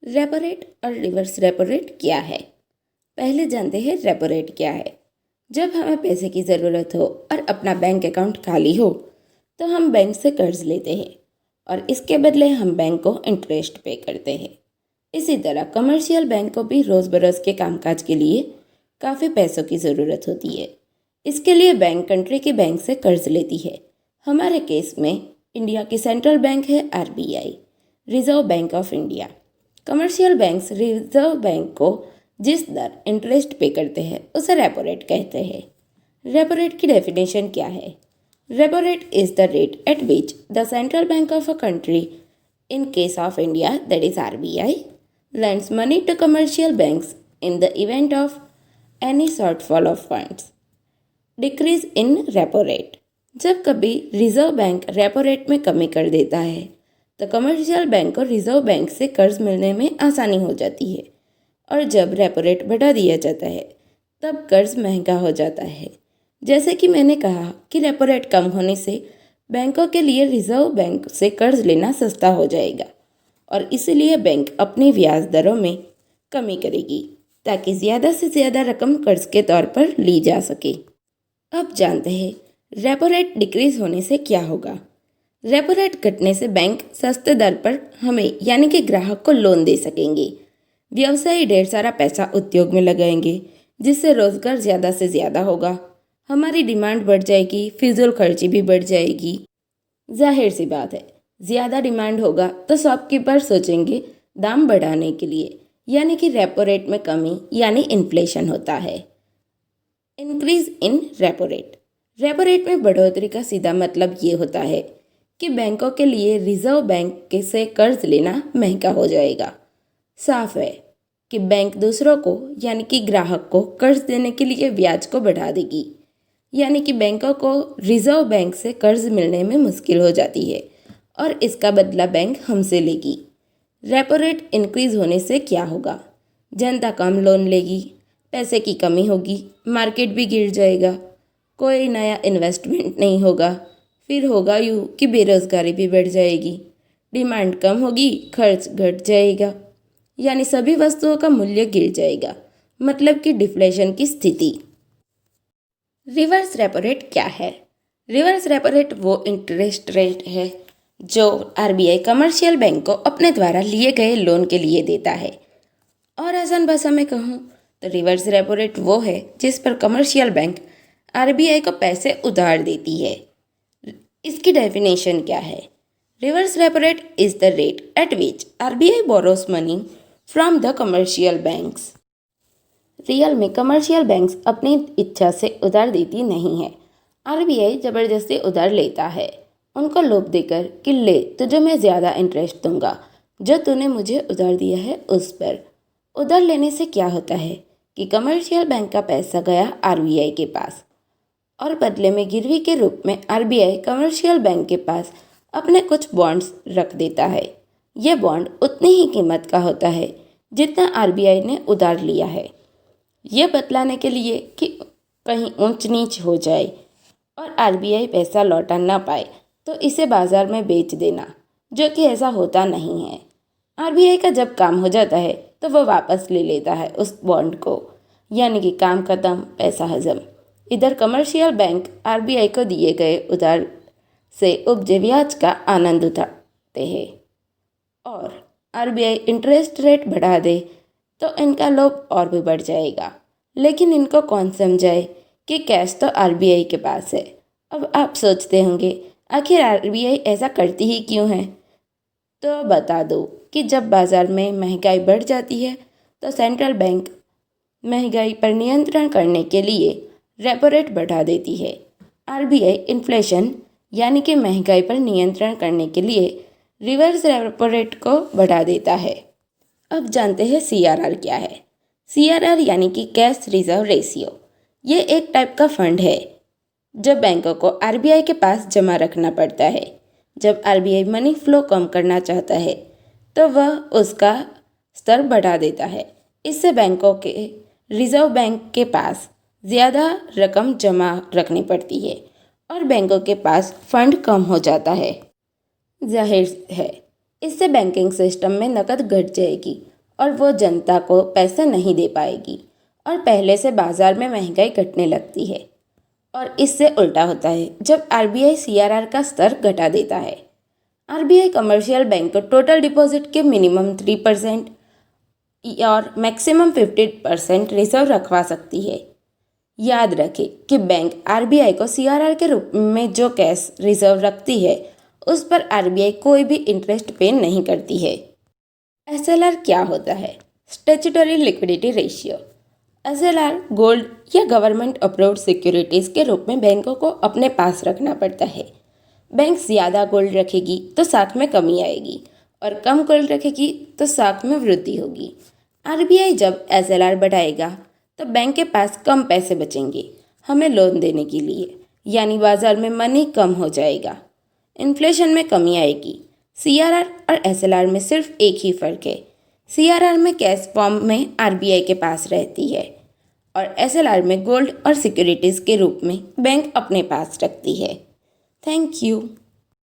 Repo rate और reverse repo rate क्या है? पहले जानते हैं रेपो रेट क्या है। जब हमें पैसे की ज़रूरत हो और अपना बैंक अकाउंट खाली हो तो हम बैंक से कर्ज लेते हैं और इसके बदले हम बैंक को इंटरेस्ट पे करते हैं। इसी तरह कमर्शियल बैंक को भी रोज़ बरोज़ के कामकाज के लिए काफ़ी पैसों की ज़रूरत होती है। इसके लिए बैंक कंट्री के बैंक से कर्ज लेती है। हमारे केस में इंडिया की सेंट्रल बैंक है RBI, reserve bank of India. Commercial banks reserve bank को जिस दर इंटरेस्ट पे करते हैं उसे रेपो रेट कहते हैं। रेपो रेट की डेफिनेशन क्या है? Repo rate is the rate at which the central bank of a country, in case of India that is RBI, lends money to commercial banks in the event of any shortfall of funds. Decrease in repo rate. जब कभी reserve bank repo rate में कमी कर देता है तो commercial bank को reserve bank से कर्ज मिलने में आसानी हो जाती है, और जब रेपो रेट बढ़ा दिया जाता है तब कर्ज महंगा हो जाता है। जैसे कि मैंने कहा कि रेपो रेट कम होने से बैंकों के लिए रिजर्व बैंक से कर्ज लेना सस्ता हो जाएगा और इसीलिए बैंक अपनी ब्याज दरों में कमी करेगी ताकि ज़्यादा से ज़्यादा रकम कर्ज के तौर पर ली जा सके। अब जानते हैं रेपो रेट डिक्रीज होने से क्या होगा। रेपो रेट घटने से बैंक सस्ते दर पर हमें यानी कि ग्राहक को लोन दे सकेंगे। व्यवसायी ढेर सारा पैसा उद्योग में लगाएंगे जिससे रोजगार ज़्यादा से ज़्यादा होगा। हमारी डिमांड बढ़ जाएगी, फिजूल खर्ची भी बढ़ जाएगी। जाहिर सी बात है, ज़्यादा डिमांड होगा तो शॉपकीपर सोचेंगे दाम बढ़ाने के लिए, यानी कि रेपो रेट में कमी यानी इन्फ्लेशन होता है। Increase in repo rate. Repo rate में बढ़ोतरी का सीधा मतलब ये होता है कि बैंकों के लिए रिजर्व बैंक से कर्ज लेना महंगा हो जाएगा। साफ है कि बैंक दूसरों को यानी कि ग्राहक को कर्ज देने के लिए ब्याज को बढ़ा देगी, यानी कि बैंकों को रिजर्व बैंक से कर्ज मिलने में मुश्किल हो जाती है और इसका बदला बैंक हमसे लेगी। रेपो रेट इंक्रीज होने से क्या होगा? जनता कम लोन लेगी, पैसे की कमी होगी, मार्केट भी गिर जाएगा, कोई नया इन्वेस्टमेंट नहीं होगा। फिर होगा यूँ कि बेरोज़गारी भी बढ़ जाएगी, डिमांड कम होगी, खर्च घट जाएगा, यानी सभी वस्तुओं का मूल्य गिर जाएगा, मतलब कि डिफ्लेशन की स्थिति। रिवर्स रेपो रेट क्या है? रिवर्स रेपो रेट वो इंटरेस्ट रेट है जो आरबीआई कमर्शियल बैंक को अपने द्वारा लिए गए लोन के लिए देता है। और आसान भाषा में कहूँ तो रिवर्स रेपो रेट वो है जिस पर कमर्शियल बैंक आरबीआई को पैसे उधार देती है। इसकी डेफिनेशन क्या है? Reverse repo rate is the rate at which RBI borrows money from the commercial banks. Real में कमर्शियल बैंक्स अपनी इच्छा से उधार देती नहीं है, आरबीआई ज़बरदस्ती उधार लेता है उनको लोभ देकर कि ले तुझे मैं ज़्यादा इंटरेस्ट दूंगा जो तूने मुझे उधार दिया है उस पर। उधार लेने से क्या होता है कि कमर्शियल बैंक का पैसा गया आरबीआई के पास और बदले में गिरवी के रूप में आरबीआई कमर्शियल बैंक के पास अपने कुछ बॉन्ड्स रख देता है। ये बॉन्ड उतनी ही कीमत का होता है जितना आरबीआई ने उधार लिया है। ये बतलाने के लिए कि कहीं ऊंच नीच हो जाए और आरबीआई पैसा लौटा ना पाए तो इसे बाज़ार में बेच देना, जो कि ऐसा होता नहीं है। आरबीआई का जब काम हो जाता है तो वह वापस ले लेता है उस बॉन्ड को, यानी कि काम खत्म पैसा हजम। इधर कमर्शियल बैंक आरबीआई को दिए गए उधार से उपजे ब्याज का आनंद उठाते हैं और आरबीआई इंटरेस्ट रेट बढ़ा दे तो इनका लोभ और भी बढ़ जाएगा। लेकिन इनको कौन समझाए कि कैश तो आरबीआई के पास है। अब आप सोचते होंगे आखिर आरबीआई ऐसा करती ही क्यों है? तो बता दो कि जब बाज़ार में महंगाई बढ़ जाती है तो सेंट्रल बैंक महंगाई पर नियंत्रण करने के लिए रेपो रेट बढ़ा देती है। आरबीआई इन्फ्लेशन यानी कि महंगाई पर नियंत्रण करने के लिए रिवर्स रेपो रेट को बढ़ा देता है। अब जानते हैं सीआरआर क्या है। सीआरआर यानी कि कैश रिजर्व रेशियो। ये एक टाइप का फंड है जब बैंकों को आरबीआई के पास जमा रखना पड़ता है। जब आरबीआई मनी फ्लो कम करना चाहता है तो वह उसका स्तर बढ़ा देता है। इससे बैंकों के रिजर्व बैंक के पास ज़्यादा रकम जमा रखनी पड़ती है और बैंकों के पास फंड कम हो जाता है। जाहिर है इससे बैंकिंग सिस्टम में नकद घट जाएगी और वो जनता को पैसा नहीं दे पाएगी और पहले से बाजार में महंगाई घटने लगती है। और इससे उल्टा होता है जब आरबीआई सीआरआर का स्तर घटा देता है। आरबीआई कमर्शियल बैंक को टोटल डिपॉजिट के मिनिमम 3% और मैक्सिमम 50% रिजर्व रखवा सकती है। याद रखें कि बैंक आरबीआई को सीआरआर के रूप में जो कैश रिजर्व रखती है उस पर आरबीआई कोई भी इंटरेस्ट पे नहीं करती है। एसएलआर क्या होता है? Statutory liquidity ratio. SLR gold या गवर्नमेंट अप्रूव्ड सिक्योरिटीज़ के रूप में बैंकों को अपने पास रखना पड़ता है। बैंक ज़्यादा गोल्ड रखेगी तो साख में कमी आएगी और कम गोल्ड रखेगी तो साख में वृद्धि होगी। आरबीआई जब एसएलआर बढ़ाएगा तो बैंक के पास कम पैसे बचेंगे हमें लोन देने के लिए, यानी बाजार में मनी कम हो जाएगा। इन्फ्लेशन में कमी आएगी। सीआरआर और एसएलआर में सिर्फ एक ही फ़र्क है। सीआरआर में कैश फॉर्म में आरबीआई के पास रहती है और एसएलआर में गोल्ड और सिक्योरिटीज़ के रूप में बैंक अपने पास रखती है। Thank you.